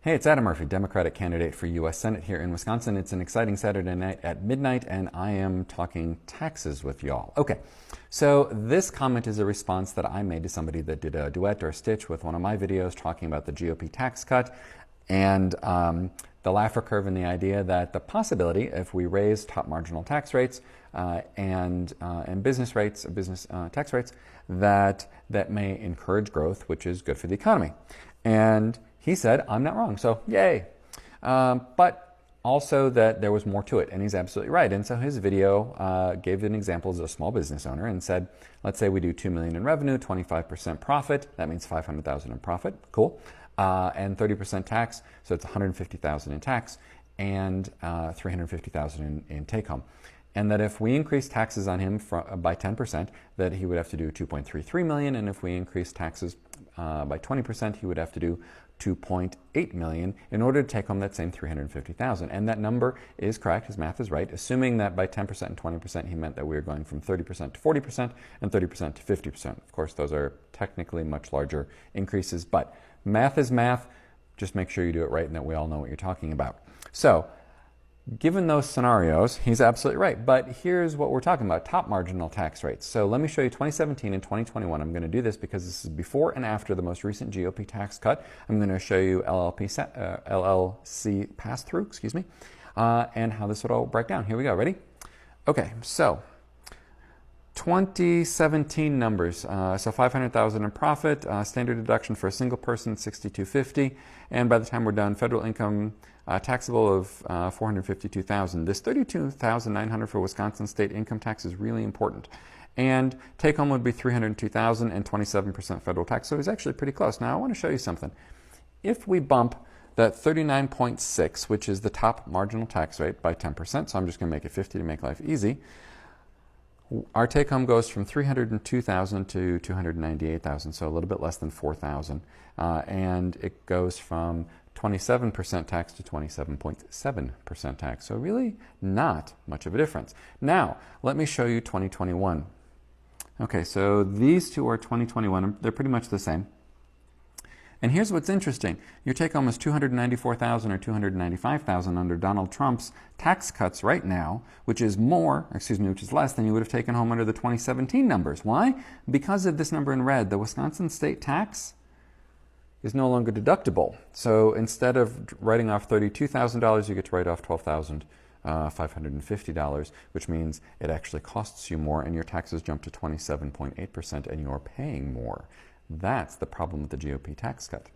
Hey, it's Adam Murphy, Democratic candidate for U.S. Senate here in Wisconsin. It's an exciting Saturday night at midnight, and I am talking taxes with y'all. Okay, so this comment is a response that I made to somebody that did a duet or a stitch with one of my videos talking about the GOP tax cut and the Laffer curve, and the idea that the possibility, if we raise top marginal tax rates and business tax rates, that may encourage growth, which is good for the economy. And he said, I'm not wrong, so yay. But also that there was more to it, and he's absolutely right. And so his video gave an example as a small business owner and said, let's say we do $2 million in revenue, 25% profit, that means $500,000 in profit, cool, and 30% tax, so it's $150,000 in tax and $350,000 in take home. And that if we increase taxes on him by 10%, that he would have to do $2.33 million, and if we increase taxes by 20%, he would have to do $2.8 million in order to take home that same $350,000. And that number is correct, his math is right, assuming that by 10% and 20% he meant that we were going from 30% to 40% and 30% to 50%. Of course, those are technically much larger increases, but math is math. Just make sure you do it right and that we all know what you're talking about. So, given those scenarios, he's absolutely right. But here's what we're talking about, top marginal tax rates. So let me show you 2017 and 2021. I'm going to do this because this is before and after the most recent GOP tax cut. I'm going to show you LLC pass-through, and how this would all break down. Here we go. Ready? Okay, so 2017 numbers. So $500,000 in profit, standard deduction for a single person, $6,250, and by the time we're done, federal income taxable of $452,000. This $32,900 for Wisconsin state income tax is really important. And take home would be $302,000 and 27% federal tax. So it's actually pretty close. Now I want to show you something. If we bump that 39.6, which is the top marginal tax rate, by 10%, so I'm just going to make it 50 to make life easy, our take home goes from $302,000 to $298,000, so a little bit less than $4,000. And it goes from 27% tax to 27.7% tax. So really not much of a difference. Now, let me show you 2021. Okay, so these two are 2021. They're pretty much the same. And here's what's interesting. Your take home is $294,000 or $295,000 under Donald Trump's tax cuts right now, which is less than you would have taken home under the 2017 numbers. Why? Because of this number in red, the Wisconsin state tax is no longer deductible. So instead of writing off $32,000, you get to write off $12,550, which means it actually costs you more and your taxes jump to 27.8% and you're paying more. That's the problem with the GOP tax cut.